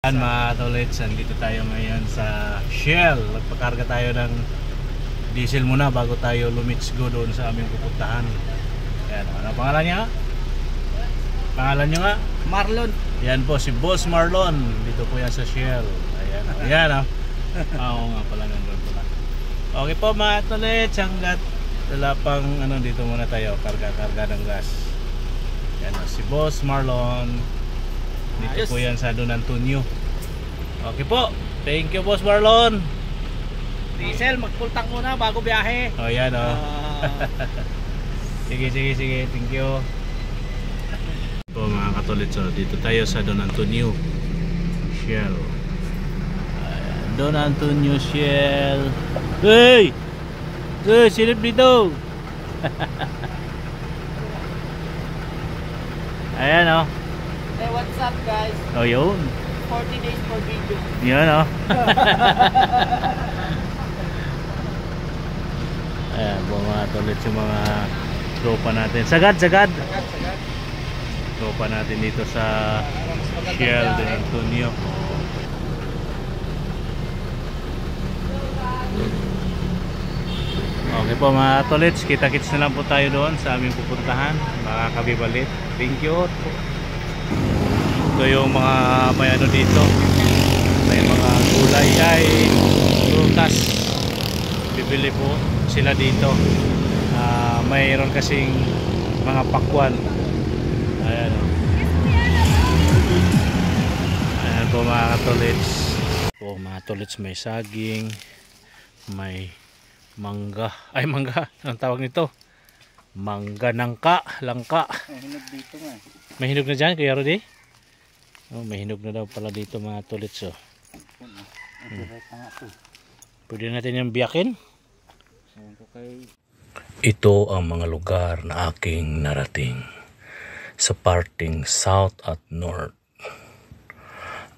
Mga tolets, nandito tayo ngayon sa Shell. Nagpakarga tayo ng diesel muna bago tayo lumitsgo doon sa aming pupuntahan. Ayan, ano pangalan niya? Pangalan niyo nga? Marlon. Yan po, si Boss Marlon. Dito po yan sa Shell. Ayan, ayan o. Oo nga pala, nandun pala. Okay po mga tolets, hanggat wala pang ano, dito muna tayo, karga-karga ng gas. Yan o, si Boss Marlon. Dito Ayos. po yan sa Don Antonio. Okay po. Thank you, Boss Marlon. Diesel, magpultang muna bago biyahe. Oh, yan o. Sige. Thank you. Po mga katolits, dito tayo sa Don Antonio Shell. Don Antonio Shell. Hey! Hey, silip dito. Ayan o. Hey, what's up guys? Oh, yun. 40 days for video. Yan o. Ayan po mga tolits, yung mga tropa natin. Sagad. Tropa natin dito sa Shell Don Antonio. Okay po mga tolits, kita-kits na lang po tayo doon sa aming pupuntahan. Makakabibalit. Thank you. Ito yung mga may ano dito, may mga gulay ay prutas, bibili po sila dito. Mayroon kasing mga pakwan. Ayan o. Ayan po mga katolits. Po mga tolits, may saging, may mangga, anong tawag nito? Mangga langka. May hinog dito nga. May hinog na dyan, Kuya Rudy? Oh, may hinog na daw pala dito mga tolits. Pwede natin yung biyakin. Ito ang mga lugar na aking narating sa parting South at North.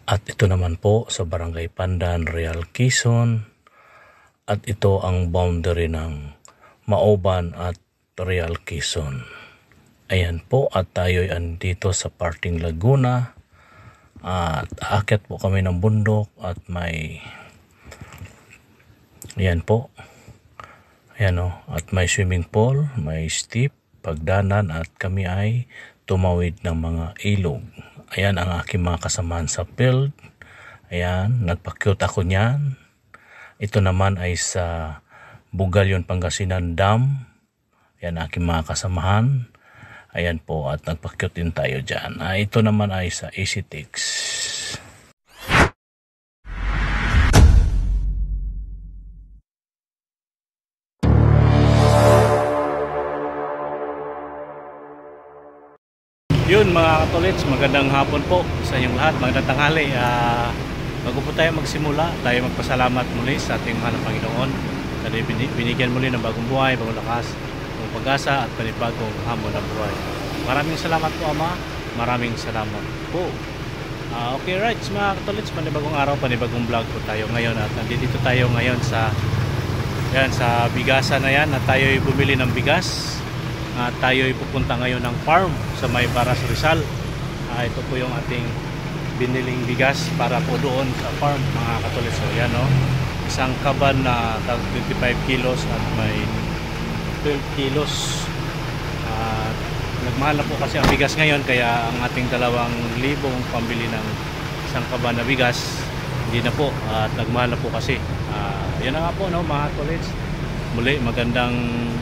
At ito naman po sa Barangay Pandan, Real Quezon. At ito ang boundary ng Maoban at Real Quezon. Ayan po, at tayo'y andito sa parting Laguna. At aakyat po kami ng bundok at may ayan po, ayan o, at may swimming pool, may steep pagdanan, at kami ay tumawid ng mga ilog. Ayan ang aking mga kasamaan sa field. Ayan, nagpa-cute ako niyan. Ito naman ay sa Bugalyon, Pangasinan Dam. Ayan aking mga kasamahan. Ayan po, at nagpa-cute din tayo dyan. Ito naman ay sa EasyTix. Yun mga katolits, magandang hapon po sa inyong lahat, magandang tanghali. Bago po tayo magsimula, tayo magpasalamat muli sa ating mahal na Panginoon. Kasi binigyan muli ng bagong buhay, bagong lakas, bagong pag-asa at panibagong hamon ng buhay. Maraming salamat po Ama, maraming salamat po. Okay right mga katolits, panibagong araw, panibagong vlog po tayo ngayon. At nandito tayo ngayon sa bigasan na yan, at tayo'y bumili ng bigas. Tayo'y pupunta ngayon ng farm sa may Baras Rizal. Ito po yung ating biniling bigas para po doon sa farm mga katolits. So yan o, isang kaban na 25 kilos at may 12 kilos. Nagmahal na po kasi ang bigas ngayon, kaya ang ating 2,000 pambili ng isang kaban na bigas hindi na po, at nagmahal na po kasi. Yan na nga po no, mga katolits. Muli magandang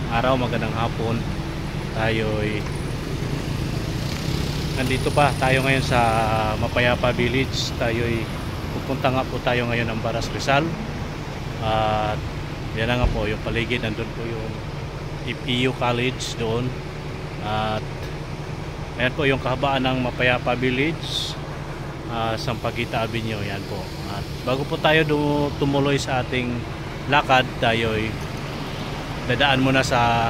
araw, magandang hapon. Tayo'y nandito pa tayo ngayon sa Mapayapa Village. Tayo'y pupunta nga po tayo ngayon ng Baras Rizal. At yan na nga po yung paligid, nandun po yung EPU College doon. At ayan po yung kahabaan ng Mapayapa Village, Sampaguita Avenue. Yan po. At bago po tayo tumuloy sa ating lakad, tayo'y dadaan muna sa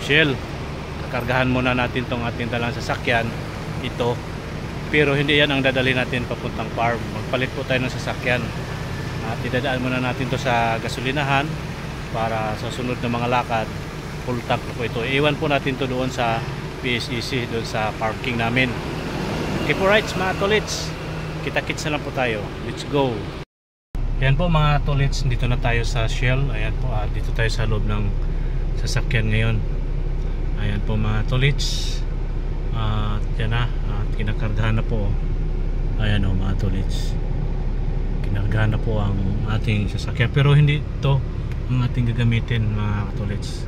Shell. Kargahan muna natin tong ating dalang sasakyan ito, pero hindi yan ang dadali natin papuntang farm. Magpalit po tayo ng sasakyan at idadaan muna natin to sa gasolinahan para sa sunod na mga lakad full tank po ito. Iwan po natin to doon sa PSEC, doon sa parking namin. Okay po, right mga tolits, kita-kits na lang po tayo. Let's go. Ayan po mga tolits, dito na tayo sa Shell. Ayan po, dito tayo sa loob ng sasakyan ngayon. Ayan po mga tolits. Yan na, kinakargahan na po. Ayan o mga tolits, kinakargahan na po ang ating sasakyan. Pero hindi ito ang ating gagamitin mga tolits.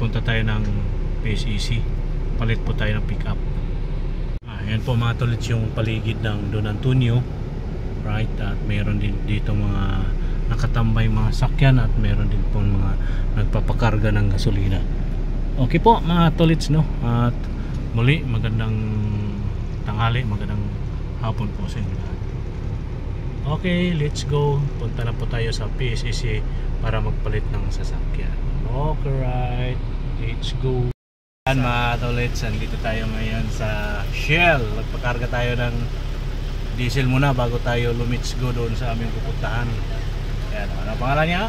Punta tayo ng PSEC. Palit po tayo ng pick up. Ayan po mga tolits yung paligid ng Don Antonio. Right, at mayroon din dito mga nakatambay mga sakyan at mayroon din po mga nagpapakarga ng gasolina. Okay po mga tolits, no? At muli magandang tanghali, magandang hapon po sa inyo lahat. Okay, let's go. Punta na po tayo sa PSEC para magpalit ng sasakyan. Okay, right, let's go. Ayan mga tolits, andito tayo ngayon sa Shell. Magpakarga tayo ng diesel muna bago tayo lumits go doon sa aming pupuntahan. Ayan, ano pangalan niya?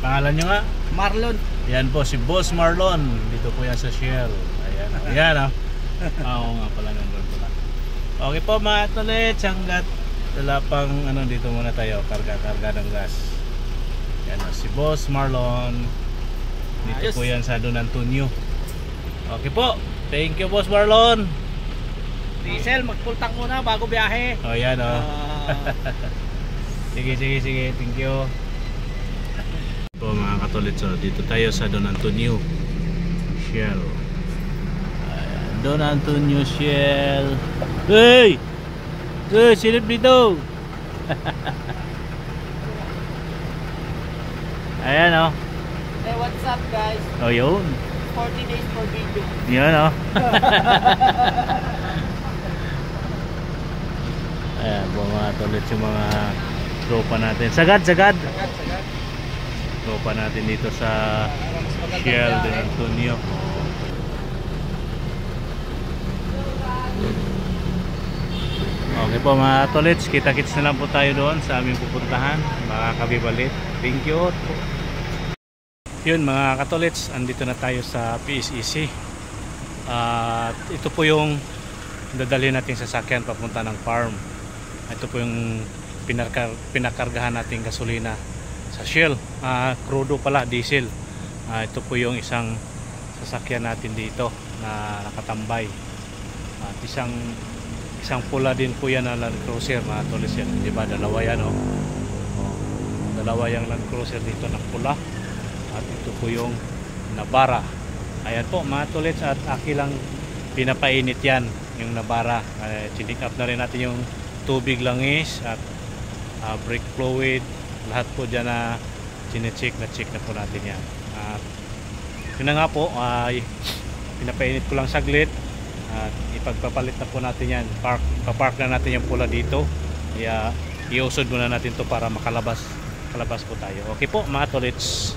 Pangalan niyo nga? Marlon. Yan po si Boss Marlon. Dito po yan sa Shell. Ayan, ayan oo nga pala, nandun pala. Okay po mga tolits, hanggat wala pang dito muna tayo, karga ng gas. Yan si Boss Marlon. Dito po yan sa Don Antonio. Okay po, thank you Boss Marlon. Diesel, mag-full tank muna bago biyahe. Oh, yan sige, thank you. Po mga katolits, dito tayo sa Don Antonio Shell. Ayan, Don Antonio Shell. Hey! Silip dito. Ayan Hey, what's up guys? Oh, yun. 40 days for video. Yan Ayan po mga tolits, yung mga tropa natin. Sagad. Tropa natin dito sa Shell Don Antonio. Okay po mga tolits, kita-kits na lang po tayo doon sa aming pupuntahan. Makakabibalit. Thank you. Yun mga katolits, andito na tayo sa PSEC. At ito po yung dadalhin natin sasakyan papunta ng farm. Ito po yung pinakargahan nating gasolina sa Shell. Crudo pala, diesel. Ito po yung isang sasakyan natin dito na nakatambay. At isang pula din po yan na Land Cruiser mga tolits yan. Diba? Dalawa yan dalawa yung Land Cruiser dito na pula. At ito po yung Navara. Ayan po mga tolits, at aki lang pinapainit yan yung Navara. Chinik up na rin natin yung tubig langis at brake fluid, lahat po dyan na chinecheck na po natin yan. At yun na nga po, pinapainit ko lang saglit at ipagpapalit na po natin yan. Papark na natin yung pula dito. Iusod muna natin to para makalabas po tayo. Okay po mga tolits,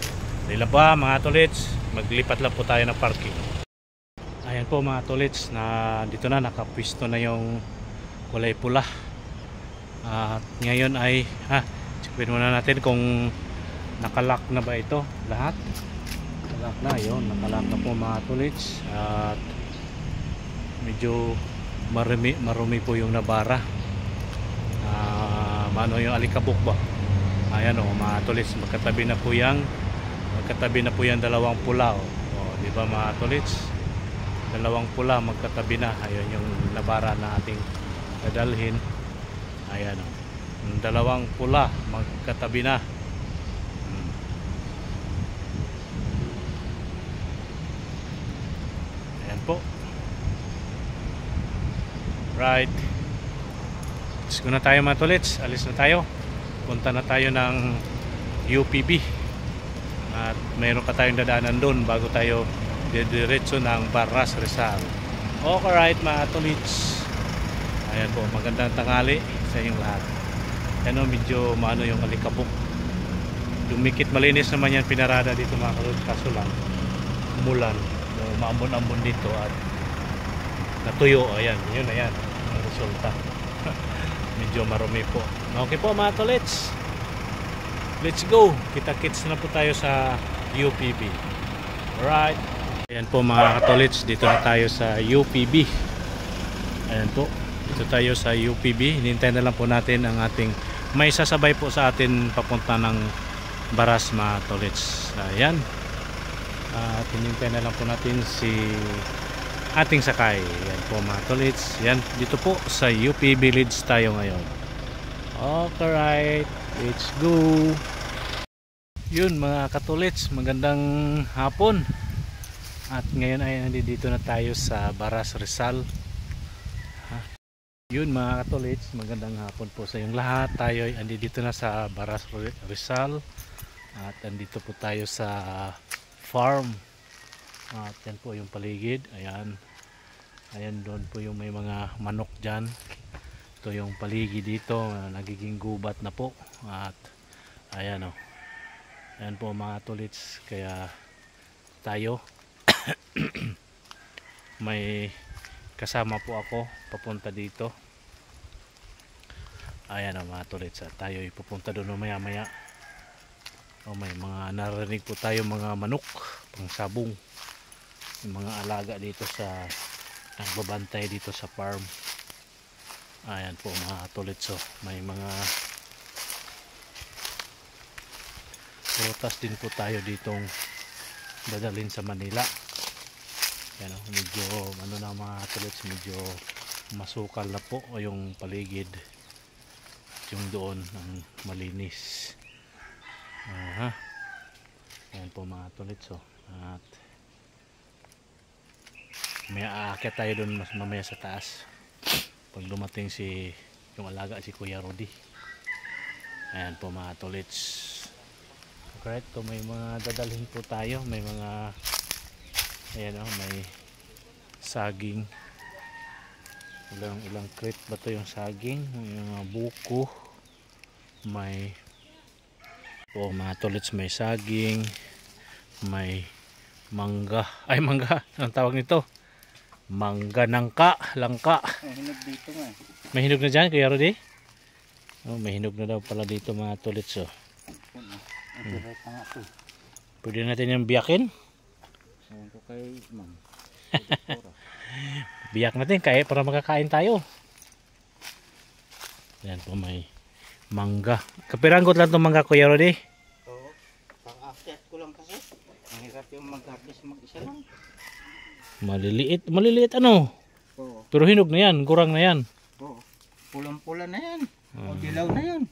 dahil ba mga tolits, maglipat lang po tayo ng parking. Ayan po mga tolits, na dito na nakapwisto na yung kulay pula. At ngayon ay checkin muna natin kung nakalock na ba ito lahat. Nakalock na, yun, nakalock na po mga tolits. At medyo marumi po yung Navara. Yung alikabok ba. Ayan mga tolits, magkatabi na po yung dalawang pula. Di ba mga tolits, dalawang pula magkatabi na. Ayun yung Navara na ating dadalhin. Ayan dalawang pula magkatabi na. Ayan po. Right, let's go na tayo mga tolits. Alis na tayo, punta na tayo ng UPB. At mayroon pa tayong dadaanan doon bago tayo diretso ng Baras Rizal. Okay right mga tolits. Ayan po, magandang tanghali sa inyong lahat. Ano, medyo maano yung alikabok. Dumikit, malinis naman yan pinarada dito mga tolits, kaso lang umulan, maambon-ambon dito at natuyo. Ayan, yun na yan ang resulta. Medyo marumi po. Okay po mga tolits, let's go. Kita-kits na po tayo sa UPB. Alright. Ayan po mga katolits, dito na tayo sa UPB. Ayan po, Dito tayo sa UPB. Hinintay na lang po natin ang ating may sasabay po sa atin papunta ng Baras mga tolits. Ayan. At hinintay na lang po natin si ating sakay. Yan po mga tolits. Yan, dito po sa UP Village tayo ngayon. Okay, right. Let's go. Yun mga katolits, magandang hapon. At ngayon ay nandito na tayo sa Baras Rizal. Yun mga katolits, magandang hapon po sa inyong lahat. Tayo ay andito na sa Baras Rizal. At andito po tayo sa farm. At yan po yung paligid. Ayan. Ayan doon po yung may mga manok dyan. Ito yung paligid dito. Nagiging gubat na po. At ayan o. Ayan po mga katolits. Kaya tayo may kasama po ako papunta dito. Ayan o mga tolits, tayo ipupunta doon maya maya. May mga narinig po tayo mga manok pang sabong, yung mga alaga dito sa nagbabantay dito sa farm. Ayan po mga tolits, may mga prutas din po tayo ditong dadalhin sa Manila. Yan, medyo ano na mga tolits, medyo masukal na po yung paligid. Yung doon ang malinis. Yan po mga tolits. At may aakyat tayo doon mamaya sa taas pag dumating yung alaga si Kuya Rudy. Ayan po mga tolits. Correct, so may mga dadalhin po tayo. May mga ayan may saging. Ilang crate ba to yung saging? May mga buko. May mga tolits, may saging. May mangga. Ay mangga, anong tawag nito? Mangga nangka, langka. May hinog dito nga. May hinog na dyan Kuya Rudy? May hinog na daw pala dito mga tolits. Pwede natin yung biyakin. Ewan ko kay ma'am. Biyak natin kaya para makakain tayo. Yan po may mangga. Kapiranggot lang itong mangga Kuya Rudy. Oo. Pang-akyat ko lang kasi. Mahirap yung mag-harvest mag-isa lang. Maliliit ano? Oo. Pero hinog na yan, kurang na yan. Oo. Pulang-pula na yan. O dilaw na yan.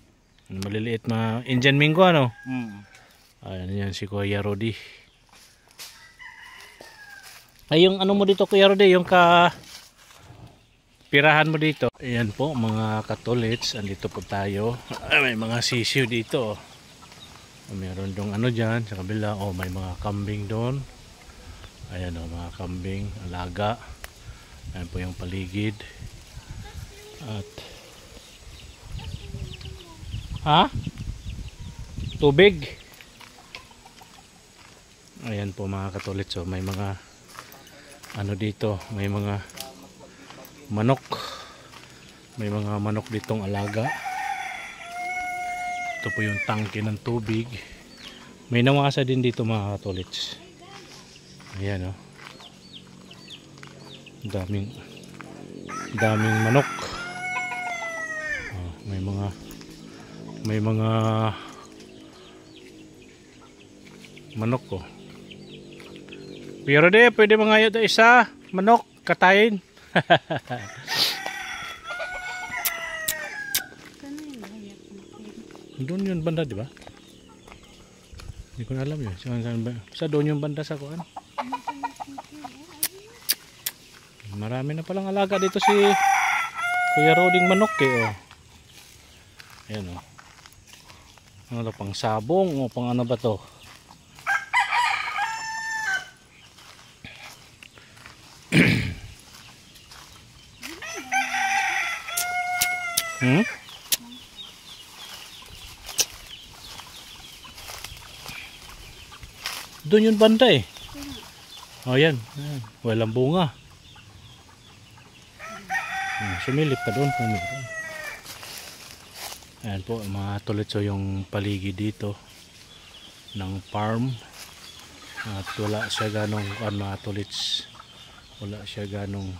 Maliliit Indian Mingo ano? Ayan yan si Kuya Rudy. Ay yung ano mo dito Kuya Rudy, yung pirahan mo dito. Ayan po mga katolits, andito po tayo. May mga sisiw dito. Meron dong ano dyan sa kabila. May mga kambing doon. Ayan mga kambing, alaga. Ayan po yung paligid. At tubig. Ayan po mga katolits, may mga ano dito, may mga manok. May mga manok ditong alaga. Ito po yung tangke ng tubig. May namasa din dito mga katolits. Ayan daming manok. May mga manok ko. Pero de, pwede mga ito isa manok katayin. Doon yun banda, di ba? Hindi ko na alam yun. Sa doon yung banda sa kuan. Marami na palang alaga dito si Kuya Roding manok Ayan Ano to, pang sabong o pang ano ba to? Doon yung banda Ayan. Walang bunga. Sumilip ka doon. Ayan po mga tolits, yung paligid dito ng farm. At wala siya ganong mga tolits. Wala siya ganong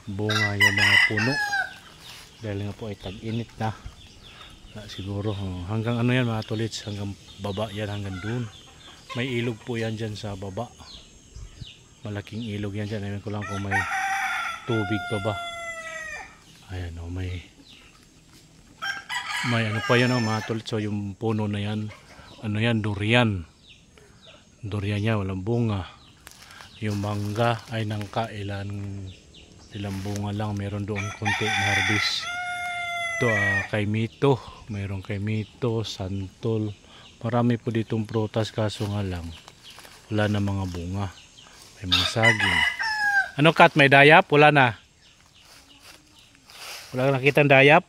bunga yung mga puno dahil nga po ay tag-init na. Siguro hanggang ano yan mga tolits, hanggang baba yan, hanggang dun may ilog po yan dyan sa baba, malaking ilog yan dyan. Ayun ko lang kung may tubig pa ba. Ayan o, may ano pa yan o mga tolits. So yung puno na yan, ano yan, durian niya, walang bunga. Yung mangga ay nangkailan, ilang bunga lang, meron doon konti na harvest. Ito kay Mito, mayroon kay Mito, santol, marami po ditong prutas, kaso nga lang wala na mga bunga. May mga saging. Ano Kat, may dayap? Wala na. Wala nakitang dayap.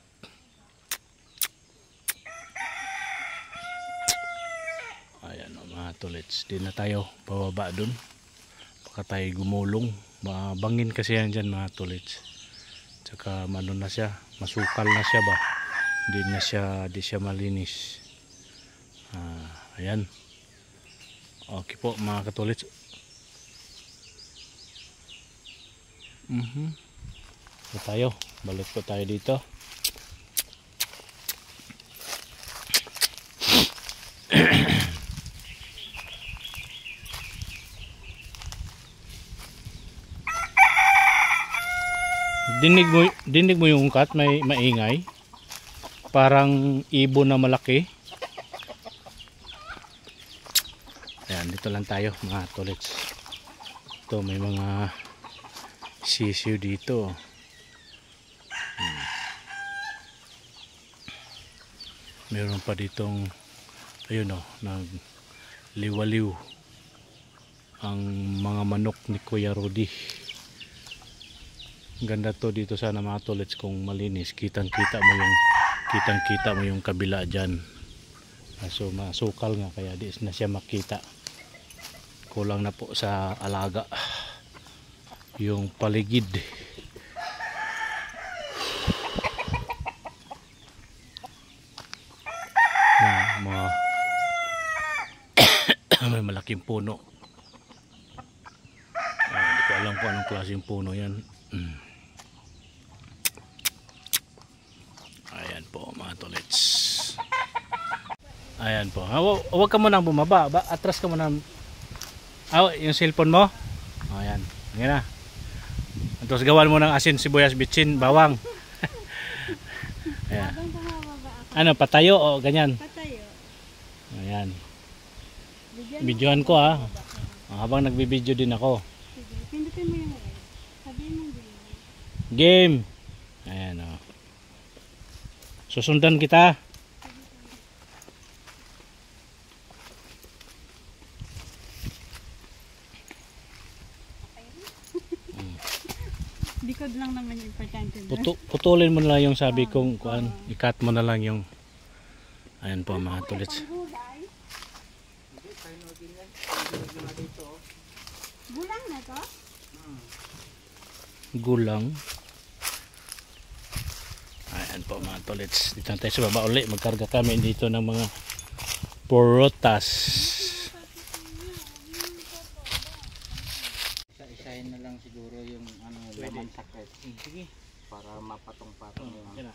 Ayan mga tolits, di na tayo bababa dun, baka tayo gumulong, bangin kasi yan dyan mga tolits. Tsaka ano na siya, masukal na siya ba, di siya malinis. Ayan, okay po mga katolits. So tayo, balik po tayo dito. Dinig mo yung Kat, may maingay, parang ibon na malaki. Ayan, dito lang tayo mga tolits. Ito may mga sisiw dito. Meron pa ditong ayun o, nagliwaliw ang mga manok ni Kuya Rudy. Ganda to dito sana mga tolits, kung malinis, kitang kita mo yung kabila dyan. So masukal nga, kaya di na siya makita. Kulang na po sa alaga yung paligid. Mga may malaking puno. Hindi ko alam kung anong klaseng puno yan. Ayan po mga tolits. Ayan po. Huwag ka munang bumaba. Atras ka muna. Yung cellphone mo. Ayan. Ayan na. Tapos gawan mo ng asin, sibuyas, bitsin, bawang. Ayan. Ano, patayo o ganyan? Patayo. Ayan. Videoan ko habang nagbibideo din ako. Sige, pindutin mo yung red. Sabihin mo din. Game. Ayan o. Susundan kita. Likod lang naman yung importante. Putulin mo na lang yung sabi kong kuan. I-cut mo na lang yung. Ayan po mga tolits. Gulang na to? Gulang. Ayan po mga tolits. Dito na tayo sa baba uli. Magkarga kami dito ng mga prutas. Isa-isahin na lang siguro yung laman sa crate. Sige. Para mapatong-patong yung Yan na.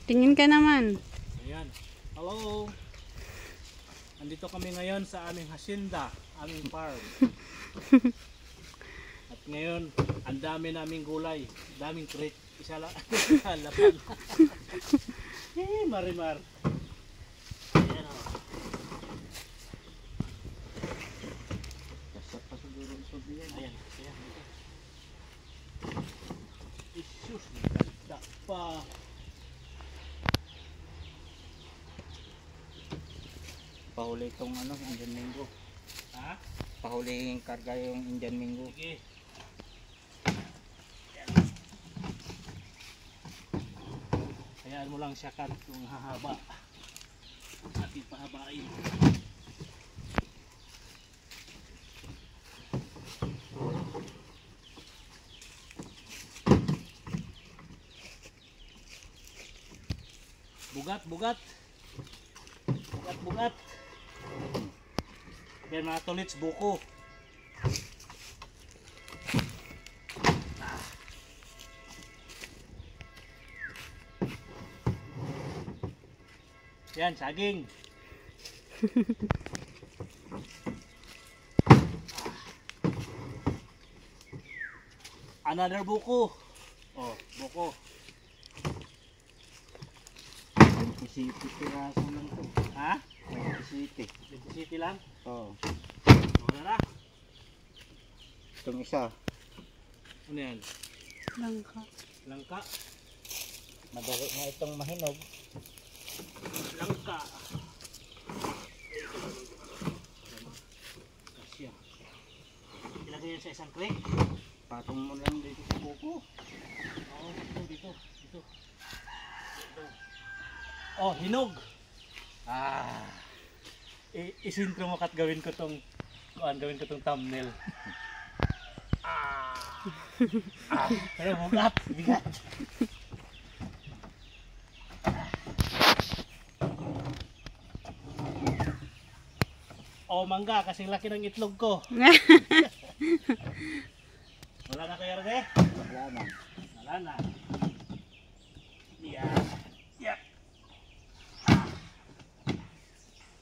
Tingin ka naman. Ayan. Hello. Andito kami ngayon sa aming hacienda, aming farm. At ngayon, ang dami naming gulay, daming crate. Isa lang, lapan. Marimar. Ayan o. kasap pa siguro yung subi yan. Ayan. Isus, nagkanda pa. Pahuli itong Indian Mingo. Ha? Pahuli yung karga yung Indian Mingo. Sige. Hayaan mo lang siya Kat kung hahaba. Ating pahabain. bugat, bugat. Bugat, bugat. Yan mga tolits, buko. Yan, saging. Another buko. Oh, buko. 27 piraso lang to. Ha? 27. 27 lang? Oo. Wala na. Itong isa. Ano yan? Langka. Langka. Madali na itong mahinog. Langka. Asya. Ilagay yan sa isang tray. Patong mo lang dito sa buko. Oo, dito. Dito. Oh, hinog. Isintro mo kat gawin ko tong thumbnail. Pero bugat, bigat. Oh, mangga kasing laki ng itlog ko. Wala na kayo, Rode? Wala na. Wala na. Yeah. Yep.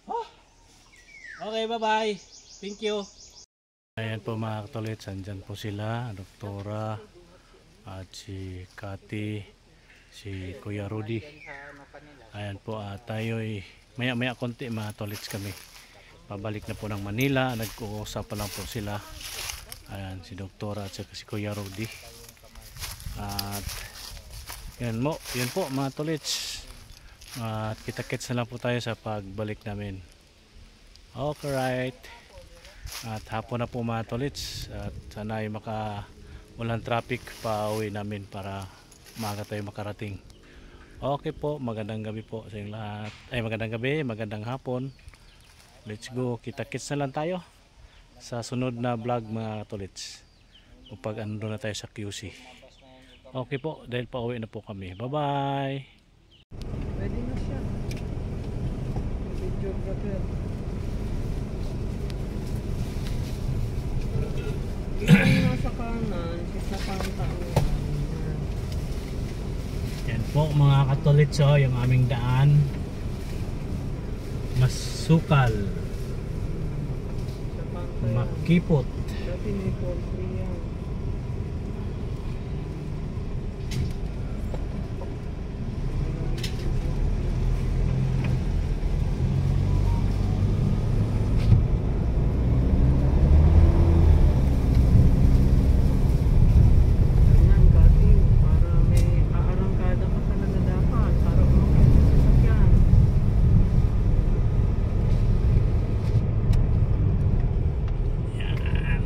Oh. Okay, bye-bye. Thank you. Ayan po mga katolits, andyan po sila, Doktora, at si Kati, si Kuya Rudy. Ayan po, tayo'y maya-maya konti mga katolits kami. Pabalik na po ng Manila, nag-uusap pa lang po sila. Ayan, si Doktora at si Kuya Rudy. At yan po mga tolits. At kita-kits na lang po tayo sa pagbalik namin. Okay, right. At hapon na po mga tolits. At sana ay walang traffic pa uwi namin para maaga tayo makarating. Okay po, magandang gabi po sa inyong lahat. Ay, magandang gabi, magandang hapon. Let's go, kita-kits na lang tayo sa sunod na vlog mga tolits. Kapag ando na tayo sa QC. Okay po, dahil pauwi na po kami. Bye-bye! Pwede na siya. Video brother. Nasa kanan, sa pangtao. Yan po mga katolits, yung aming daan. Masukal. Sa pangtao. Makipot. Dati may poultry yan. Ganyan, Kati. Para may aarangkada ka talaga dapat. Para umakit sa sasakyan. Yan.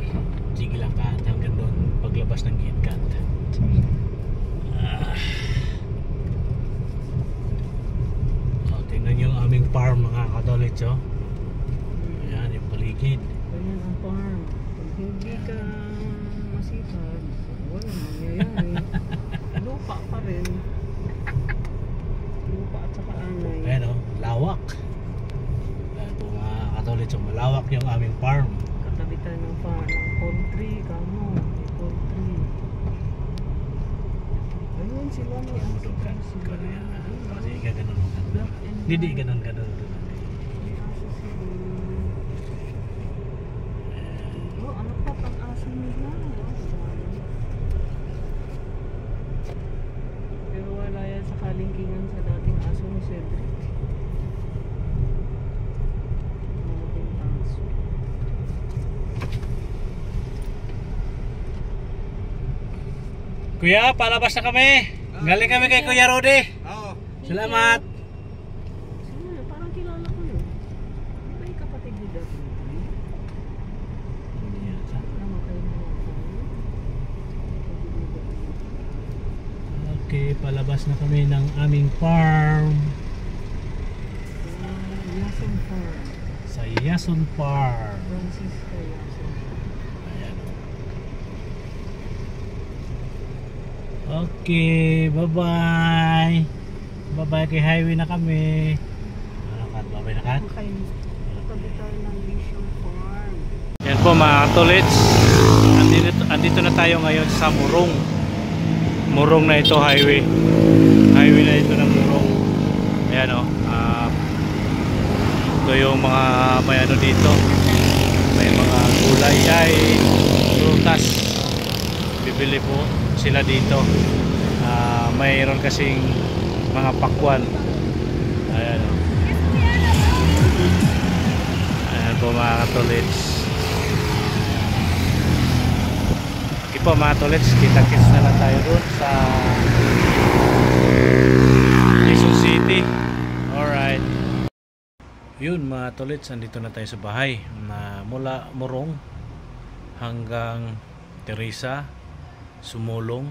Sige lang ka hanggang doon paglabas ng KitKat. Tingnan yung aming farm mga katolits. Ayan yung paligid. Ganyan ang farm. Pag hindi ka masipag, walang mangyayari. Lupa pa rin. Lupa at saka anay. Ayan lawak. Ayan po mga katolits, malawak yung aming farm. Katabitan ng farm. Ang poultry, kamo. May poultry. Ayun sila may aso pa sila. Kasi ganun. Black and Hindi white. ganun. May aso sila. Oh, ano pa ang aso nila? Pero wala yan sa kalingkingan sa dating aso ni Cedric. Dating aso. Kuya, palabas na kami. Galing kami kay Kuya Rudy. Oo. Salamat. Sino yun? Parang kilala ko yun. Di ba yung kapatid ni David? Tama kayo mga kapatid. Okay, palabas na kami ng aming farm. Yason Farm. Sa Yason Farm. Francisca Yason. Ayan. Okay, bye-bye. bye kay highway na kami. Ano Kat, bye na Kat. Okay. Tabi tayo ng Vision Farm. Yan po mga tolits. Andito na tayo ngayon sa Morong. Morong na ito, highway. Highway na ito ng Morong. Ayan o. Ito yung mga may ano dito. May mga gulay ay prutas. Bibili po sila dito. Mayroon kasing mga pakwan. Ayan o. Ayan po mga tolits. Po mga tolets, kita-kits na lang tayo doon sa Quezon City. Alright, yun mga tolets, andito na tayo sa bahay na mula Morong hanggang Teresa, Sumulong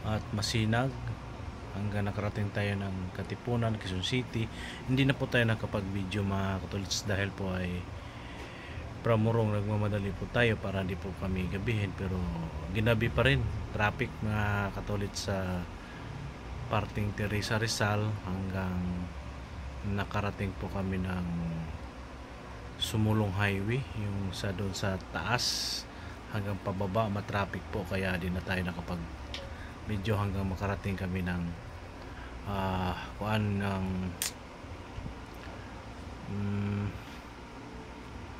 at Masinag hanggang nakarating tayo ng Katipunan, Quezon City. Hindi na po tayo nakapag-video mga tolets dahil po ay from Morong nagmamadali po tayo para hindi po kami gabihin, pero ginabi pa rin traffic mga katolit sa parting Teresa Rizal hanggang nakarating po kami ng Sumulong Highway, yung sa doon sa taas hanggang pababa matraffic po, kaya di na tayo nakapag video hanggang makarating kami ng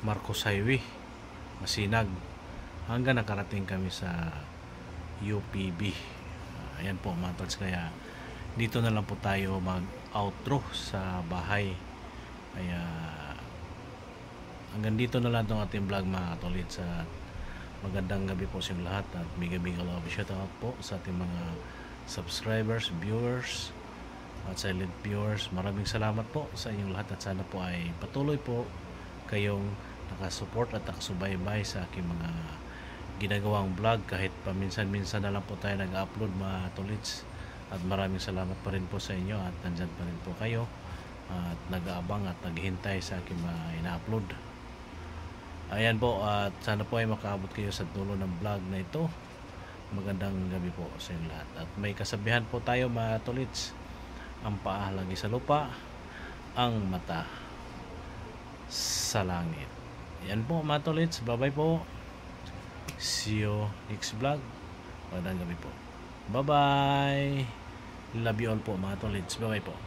Marcos Highway, Masinag, hanggang nakarating kami sa UPB. Ayan po mga tolts, kaya dito na lang po tayo mag outro sa bahay. Kaya hanggang dito na lang itong ating vlog mga tolits, at magandang gabi po sa lahat, at big love shout out po sa ating mga subscribers, viewers at silent viewers. Maraming salamat po sa inyong lahat, at sana po ay patuloy po kayong nakasupport at nakasubaybay sa aking mga ginagawang vlog, kahit paminsan-minsan na lang po tayo nag-upload mga tolits. At maraming salamat pa rin po sa inyo, at nandyan pa rin po kayo at nag-aabang at naghihintay sa aking mga ina-upload. Ayan po, at sana po ay makaabot kayo sa dulo ng vlog na ito. Magandang gabi po sa inyo lahat, at may kasabihan po tayo mga tolits: ang paa lagi sa lupa, ang mata sa langit. Yan po mga tolits, bye bye po, see you next vlog. Magandang gabi po, bye bye, love you all po mga tolits, bye bye po.